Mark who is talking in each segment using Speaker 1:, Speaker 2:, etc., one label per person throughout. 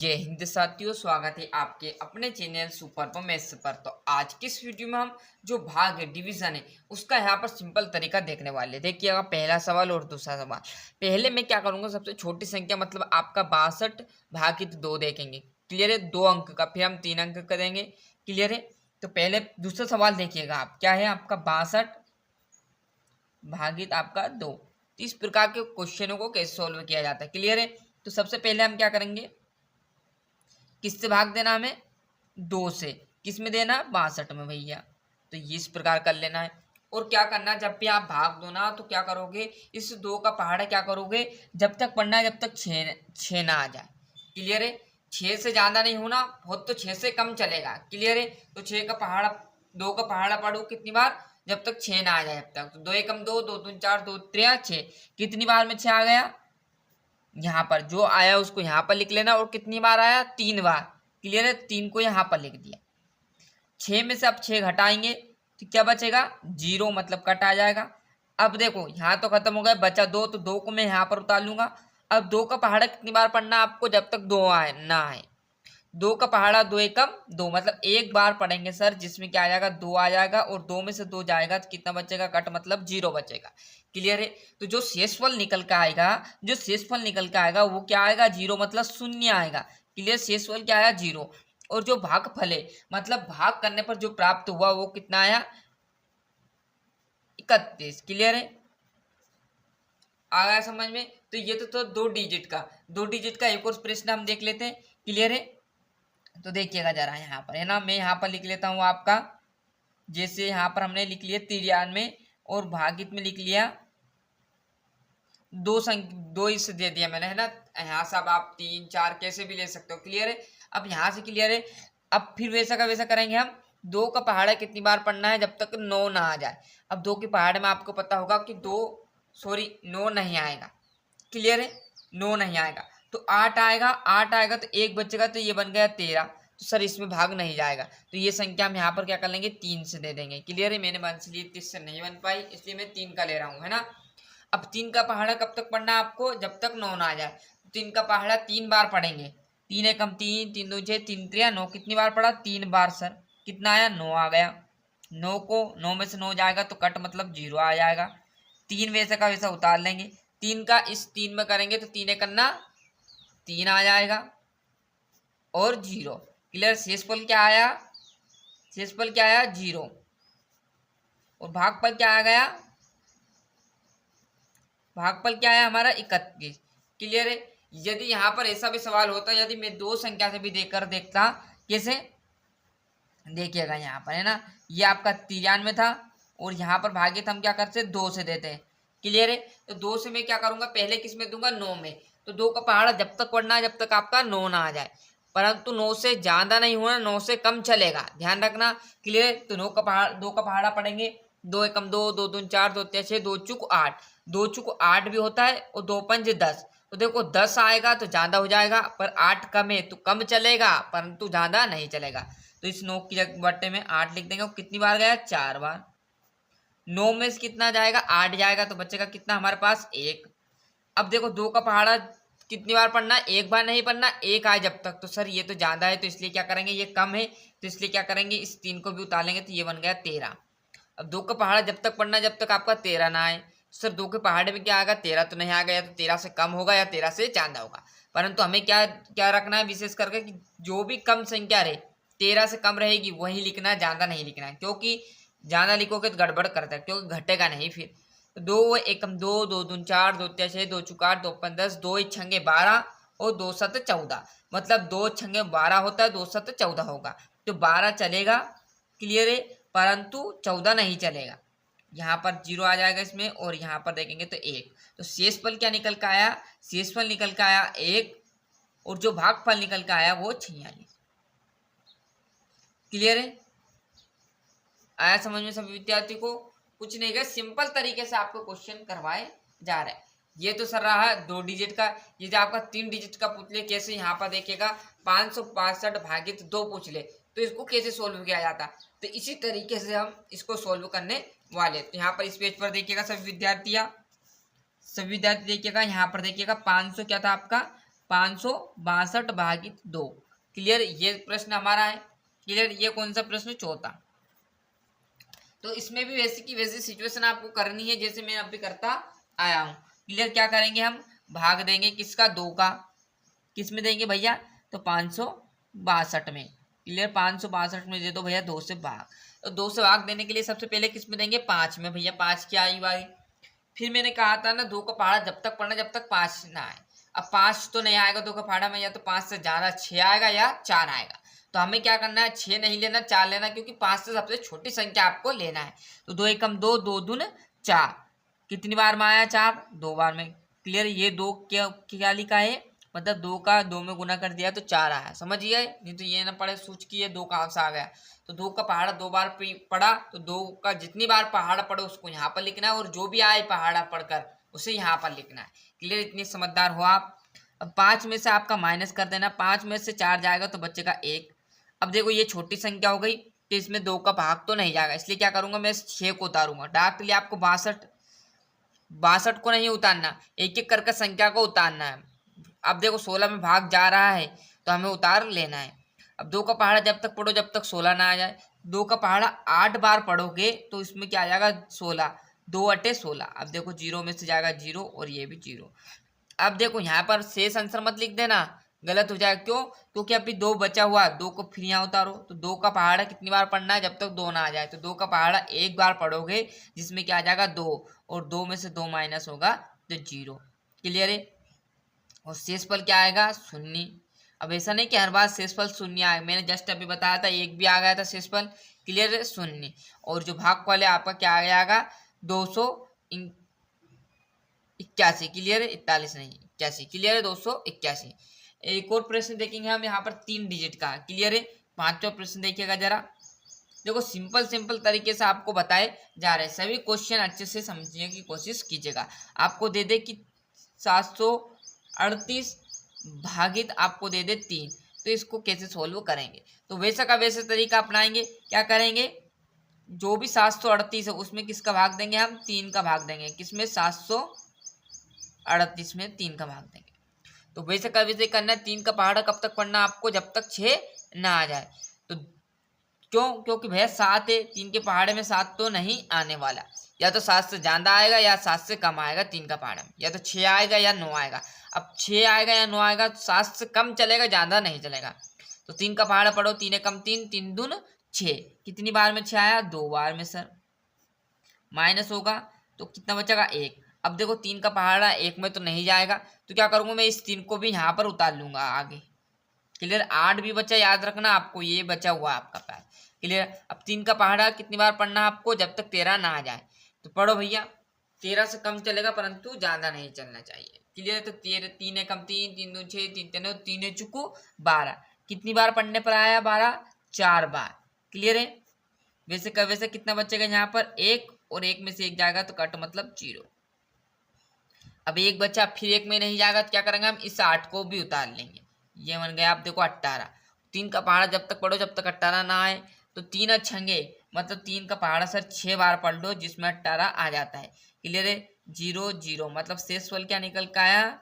Speaker 1: जय हिंद साथियों, स्वागत है आपके अपने चैनल सुपर परमेश पर। तो आज की इस वीडियो में हम जो भाग है, डिवीजन है, उसका यहाँ पर सिंपल तरीका देखने वाले हैं। देखिएगा पहला सवाल और दूसरा सवाल। पहले मैं क्या करूंगा, सबसे छोटी संख्या मतलब आपका 62 भागित 2 देखेंगे। क्लियर है? 2 अंक का, फिर हम 3 अंक का देंगे। क्लियर है? तो पहले दूसरा सवाल देखिएगा आप, क्या है आपका 62 भागित आपका 2। इस प्रकार के क्वेश्चनों को कैसे सोल्व किया जाता है। क्लियर है? तो सबसे पहले हम क्या करेंगे, किससे भाग देना, हमें 2 से। किस में देना, 62 में भैया। तो ये इस प्रकार कर लेना है। और क्या करना, जब भी आप भाग दो ना तो क्या करोगे, इस 2 का पहाड़ा क्या करोगे, जब तक पढ़ना है जब तक 6 ना आ जाए। क्लियर है? 6 से ज्यादा नहीं होना, बहुत तो 6 से कम चलेगा। क्लियर है? तो 6 का पहाड़ा, 2 का पहाड़ा पढ़ो कितनी बार, जब तक 6 ना आ जाए जब तक। तो 2 एकम 2, 2 दूनी 4, 2 3 6। कितनी बार में 6 आ गया, यहाँ पर जो आया उसको यहाँ पर लिख लेना। और कितनी बार आया, 3 बार। क्लियर है? 3 को यहाँ पर लिख दिया। 6 में से अब 6 घटाएंगे तो क्या बचेगा, 0, मतलब कट आ जाएगा। अब देखो यहाँ तो खत्म हो गया, बचा 2, तो 2 को मैं यहाँ पर उतार लूंगा। अब 2 का पहाड़ा कितनी बार पढ़ना आपको, जब तक 2 आए ना आए। 2 का पहाड़ा 2 एकम 2, मतलब एक बार पढ़ेंगे सर, जिसमें क्या आ जाएगा, 2 आ जाएगा। और 2 में से 2 जाएगा तो कितना बचेगा, कट, मतलब 0 बचेगा। क्लियर है? तो जो शेषफल निकल के आएगा, जो शेषफल निकल के आएगा वो क्या आएगा, 0, मतलब शून्य आएगा। क्लियर? शेषफल क्या आया, 0। और जो भागफल है, मतलब भाग करने पर जो प्राप्त हुआ वो कितना आया, 31। क्लियर है? आ गया समझ में? तो ये तो 2 डिजिट का एक और प्रश्न हम देख लेते हैं। क्लियर है? तो देखिएगा जरा यहाँ पर, है ना, मैं यहाँ पर लिख लेता हूँ आपका। जैसे यहाँ पर हमने लिख लिया 93 और भागित में लिख लिया 2 इससे दे दिया मैंने, है ना। यहाँ से अब आप 3 4 कैसे भी ले सकते हो। क्लियर है? अब यहाँ से क्लियर है। अब फिर वैसा का वैसा करेंगे हम। 2 का पहाड़ा कितनी बार पढ़ना है, जब तक 9 ना आ जाए। अब 2 के पहाड़े में आपको पता होगा कि 9 नहीं आएगा। क्लियर है? 9 नहीं आएगा तो 8 आएगा। 8 आएगा तो 1 बचेगा, तो ये बन गया 13। तो सर इसमें भाग नहीं जाएगा, तो ये संख्या हम यहाँ पर क्या कर लेंगे, 3 से दे देंगे। क्लियर है? मैंने मान ली 30 से नहीं बन पाई, इसलिए मैं 3 का ले रहा हूँ, है ना। अब 3 का पहाड़ा कब तक पढ़ना है आपको, जब तक 9 ना आ जाए। 3 का पहाड़ा 3 बार पढ़ेंगे। 3 एकम 3, 3 दूनी 6, 3 3 9। कितनी बार पढ़ा, 3 बार सर। कितना आया, 9 आ गया। 9 में से 9 जाएगा तो कट, मतलब 0 आ जाएगा। 3 वैसे का वैसा उतार लेंगे। 3 का इस 3 में करेंगे तो 3 एकन्ना 3 आ जाएगा और 0। क्लियर? शेषफल क्या आया, शेषफल क्या आया, 0। और भागफल क्या आ गया, भागफल क्या है हमारा, 31। क्लियर है? यदि यहाँ पर ऐसा भी सवाल होता, यदि मैं 2 संख्या से भी देकर देखता, कैसे, देखिएगा यहाँ पर, है ना, ये आपका 93 था और यहाँ पर भागित हम क्या करते, 2 से देते हैं। क्लियर है? तो 2 से मैं क्या करूंगा, पहले किस में दूंगा, 9 में। तो 2 का पहाड़ा जब तक पढ़ना है जब तक आपका 9 ना आ जाए, परंतु 9 से ज्यादा नहीं होना, 9 से कम चलेगा, ध्यान रखना। क्लियर है? तो 2 का पहाड़ा पढ़ेंगे। 2 एकम 2, 2 दूनी 4, 2 तिया 6, 2 चुक 8। 2 चुक 8 भी होता है और 2 पंज 10। तो देखो 10 आएगा तो ज्यादा हो जाएगा, पर 8 कम है तो कम चलेगा, परंतु ज्यादा नहीं चलेगा। तो इस 9 की बट्टे में 8 लिख देंगे। कितनी बार गया, 4 बार। 9 में से कितना जाएगा, 8 जाएगा, तो बचेगा कितना हमारे पास, 1। अब देखो 2 का पहाड़ा कितनी बार पढ़ना, 1 बार नहीं पढ़ना, 1 आए जब तक। तो सर ये तो ज्यादा है, तो इसलिए क्या करेंगे, ये कम है, तो इसलिए क्या करेंगे, इस 3 को भी उतार लेंगे, तो ये बन गया 13। अब 2 का पहाड़ा जब तक पढ़ना जब तक आपका 13 ना आए। सर 2 के पहाड़े में क्या आएगा, 13 तो नहीं आ गया, तो 13 से कम होगा या 13 से ज्यादा होगा। परंतु हमें क्या क्या रखना है विशेष करके, कि जो भी कम संख्या रहे, 13 से कम रहेगी वही लिखना है, ज्यादा नहीं लिखना है, क्योंकि ज्यादा लिखोगे तो गड़बड़ करता है, क्योंकि घटेगा नहीं फिर। तो 2 एकम 2, 2 दूनी 4, 2 तिया 6, 2 चौका 8, 2 पंज 10, 2 छंगे 12 और 2 सत 14। मतलब 2 छंगे 12 होता है, 2 सत 14 होगा, तो 12 चलेगा। क्लियर है? परंतु 14 नहीं चलेगा। यहाँ पर 0 आ जाएगा इसमें, और यहाँ पर देखेंगे तो 1। तो शेषफल क्या निकल के आया, शेषफल निकल के आया 1, और जो भागफल निकल के आया वो 46। क्लियर है? आया समझ में सभी विद्यार्थी को? कुछ नहीं है, सिंपल तरीके से आपको क्वेश्चन करवाए जा रहे हैं। ये तो सर रहा 2 डिजिट का। ये जो आपका 3 डिजिट का पूछ ले, कैसे, यहाँ पर देखिएगा 565 भागित 2 पूछ ले, तो इसको कैसे सोल्व किया जाता, तो इसी तरीके से हम इसको सोल्व करने वाले। तो यहाँ पर इस पेज पर देखिएगा सभी विद्यार्थी देखिएगा, यहाँ पर देखिएगा 500 क्या था आपका 562 भागित 2। क्लियर, ये प्रश्न हमारा है। क्लियर, ये कौन सा प्रश्न? चौथा। तो इसमें भी वैसे की वैसी सिचुएशन आपको करनी है जैसे मैं अभी करता आया हूँ। क्लियर, क्या करेंगे हम? भाग देंगे किसका? 2 का। किस में देंगे भैया? तो 562 में। क्लियर, 562 में दे दो भैया 2 से भाग। तो 2 से भाग देने के लिए सबसे पहले किस में देंगे? 5 में। भैया 5 की आई बारी। फिर मैंने कहा था ना 2 का पहाड़ा जब तक पढ़ना जब तक 5 ना आए। अब 5 तो नहीं आएगा 2 का पहाड़ा में, या तो 5 से ज्यादा 6 आएगा या 4 आएगा। तो हमें क्या करना है? 6 नहीं लेना, 4 लेना, क्योंकि 5 से सबसे छोटी संख्या आपको लेना है। तो 2 एकम 2, 2 दून 4। कितनी बार में आया? 4, 2 बार में। क्लियर, ये 2 क्या लिखा है? मतलब 2 का 2 में गुना कर दिया तो 4 आया। समझिए, नहीं तो ये ना पढ़े सोच की ये 2 कहाँ से आ गया। तो 2 का पहाड़ा 2 बार पढ़ा, तो 2 का जितनी बार पहाड़ा पढ़ो उसको यहाँ पर लिखना है, और जो भी आए पहाड़ा पढ़कर उसे यहाँ पर लिखना है। क्लियर, इतनी समझदार हो आप। अब 5 में से आपका माइनस कर देना। 5 में से 4 जाएगा तो बचेगा 1। अब देखो ये छोटी संख्या हो गई, तो इसमें 2 का भाग तो नहीं जाएगा, इसलिए क्या करूंगा मैं? 6 को उतारूंगा। डायरेक्ट लिए आपको 62 को नहीं उतारना, एक एक करके संख्या को उतारना है। अब देखो 16 में भाग जा रहा है तो हमें उतार लेना है। अब 2 का पहाड़ा जब तक पढ़ो जब तक 16 ना आ जाए। 2 का पहाड़ा 8 बार पढ़ोगे तो इसमें क्या आ जाएगा? 16, 2 अटे 16। अब देखो 0 में से जाएगा 0 और ये भी 0। अब देखो यहाँ पर शेष आंसर मत लिख देना, गलत हो जाएगा। क्यों? क्योंकि अभी 2 बचा हुआ, 2 को फिर यहाँ उतारो। तो 2 का पहाड़ा कितनी बार पढ़ना है? जब तक 2 ना आ जाए। तो 2 का पहाड़ा 1 बार पढ़ोगे जिसमें क्या आ जाएगा? 2, और 2 में से 2 माइनस होगा तो 0। क्लियर है? और शेषफल क्या आएगा? 0। अब ऐसा नहीं कि हर बार शेषफल 0 आएगा, मैंने जस्ट अभी बताया था 1 भी आ गया था शेषफल। क्लियर है? 0। और जो भागफल है आपका क्या आ जाएगा? 281। क्लियर है? 41 नहीं 81। क्लियर है? 281। एक और प्रश्न देखेंगे हम यहाँ पर 3 डिजिट का। क्लियर है? 5वां प्रश्न देखिएगा जरा। देखो सिंपल तरीके से आपको बताए जा रहे हैं, सभी क्वेश्चन अच्छे से समझने की कोशिश कीजिएगा। आपको दे दे कि 738 भागित आपको दे दे 3, तो इसको कैसे सोल्व करेंगे? तो वैसा का वैसे तरीका अपनाएंगे। क्या करेंगे? जो भी 738 है उसमें किसका भाग देंगे? हम 3 का भाग देंगे। किसमें? 738 में 3 का भाग देंगे। तो वैसे का वैसे करना है। 3 का पहाड़ा कब तक पढ़ना आपको? जब तक 6 ना आ जाए। तो क्यों? क्योंकि भैया 7 है, 3 के पहाड़े में 7 तो नहीं आने वाला। या तो 7 से ज्यादा आएगा या 7 से कम आएगा 3 का पहाड़ा में, या तो 6 आएगा या 9 आएगा। अब 6 आएगा या 9 आएगा, 7 से कम चलेगा, ज्यादा नहीं चलेगा। तो 3 का पहाड़ा पढ़ो, 3 कम 3, 3 दून 6। कितनी बार में 6 आया? 2 बार में सर। माइनस होगा तो कितना बचेगा? 1। अब देखो 3 का पहाड़ा 1 में तो नहीं जाएगा, तो क्या करूंगा मैं? इस 3 को भी यहाँ पर उतार लूंगा आगे। क्लियर? 8 भी बचा, याद रखना आपको, ये बचा हुआ आपका पैर। क्लियर? अब 3 का पहाड़ा कितनी बार पढ़ना आपको? जब तक 13 ना आ जाए। तो पढ़ो भैया, 13 से कम चलेगा परंतु ज्यादा नहीं चलना चाहिए। क्लियर? तो 3 कम 3, 3 दून 6, 3 3 चुको 12। कितनी बार पढ़ने पर आया? 12, 4 बार। क्लियर है? वैसे का वैसे कितना बचेगा यहाँ पर? 1, और 1 में से 1 जाएगा तो कट मतलब 0। अब 1 बचा, फिर 1 में नहीं जाएगा तो क्या करेंगे हम? इस 8 को भी उतार लेंगे। ये बन गया आप देखो 18। 3 का पहाड़ा जब तक पढ़ो जब तक 18 ना आए। तो 3 छंगे मतलब 3 का पहाड़ा सर 6 बार पढ़ लो जिसमें 18 आ जाता है। क्लियर है? 0 0 मतलब शेषफल क्या निकल का आया?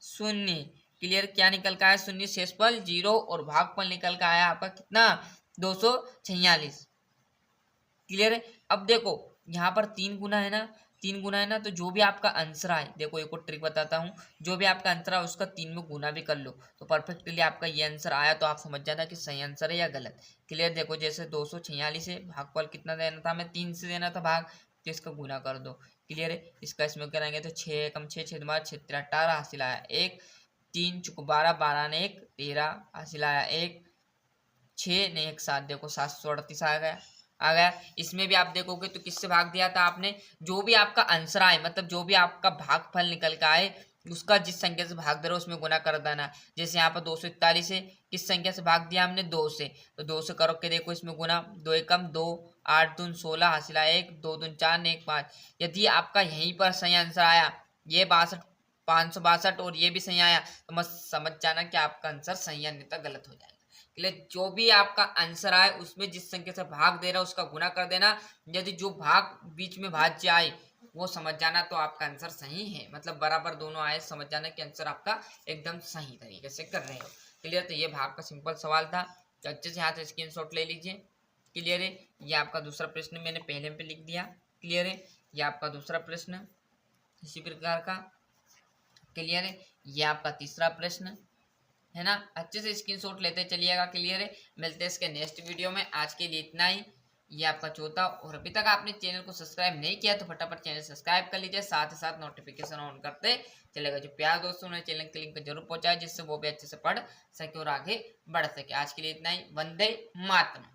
Speaker 1: 0। क्लियर? क्या निकल का आया? 0। शेषफल 0 और भागफल निकल का आया आपका कितना? 246। क्लियर है? अब देखो यहाँ पर 3 गुना है ना, 3 गुना है ना, तो जो भी आपका आंसर आए, देखो एक और ट्रिक बताता हूँ, जो भी आपका आंसर आए उसका 3 में गुना भी कर लो तो परफेक्टली आपका ये आंसर आया, तो आप समझ जाना कि सही आंसर है या गलत। क्लियर? देखो जैसे 246 है, भागफल कितना देना था हमें? 3 से देना था भाग, तो इसका गुना कर दो। क्लियर है? इसका इसमें करेंगे तो 6 कम 6, 6 2 6 18 हासिल आया 1, 3 चुक 12, 12 ने 1 13 हासिल आया 1, 6 ने 1 7, देखो 738 आ गया। इसमें भी आप देखोगे तो किससे भाग दिया था आपने? जो भी आपका आंसर आए मतलब जो भी आपका भागफल निकल के आए उसका जिस संख्या से भाग दे रहे हो उसमें गुना कर देना। जैसे यहाँ पर 241 है, किस संख्या से भाग दिया हमने? 2 से, तो 2 से करो के देखो इसमें गुना। 2 एकम 2, 8 दून 16 हासिल आया 1, 2 दून 4 ने 1 5। यदि आपका यहीं पर सही आंसर आया ये 562 और ये भी सही आया तो मत समझ जाना कि आपका आंसर सही है, अन्यथा गलत हो जाएगा। जो भी आपका आंसर आए उसमें जिस संख्या से भाग दे रहा है उसका गुना कर देना। यदि जो भाग बीच में भाज्य आए वो समझ जाना, तो आपका आंसर सही है। मतलब बराबर दोनों आए, समझ जाना कि आंसर आपका एकदम सही तरीके से कर रहे हो। क्लियर। तो ये भाग का सिंपल सवाल था, तो अच्छे से यहाँ से स्क्रीनशॉट ले लीजिए। क्लियर है। ये आपका दूसरा प्रश्न मैंने पहले पे लिख दिया। क्लियर है। ये आपका दूसरा प्रश्न इसी प्रकार का। क्लियर है। ये आपका तीसरा प्रश्न है ना, अच्छे से स्क्रीनशॉट लेते चलिएगा। क्लियर है। मिलते हैं इसके नेक्स्ट वीडियो में। आज के लिए इतना ही। ये आपका चौथा, और अभी तक आपने चैनल को सब्सक्राइब नहीं किया तो फटाफट चैनल सब्सक्राइब कर लीजिए, साथ ही साथ नोटिफिकेशन ऑन करते चलेगा। जो प्यार दोस्तों ने चैनल के लिंक जरूर पहुंचाए, जिससे वो भी अच्छे से पढ़ सके और आगे बढ़ सके। आज के लिए इतना ही। वंदे मातरम।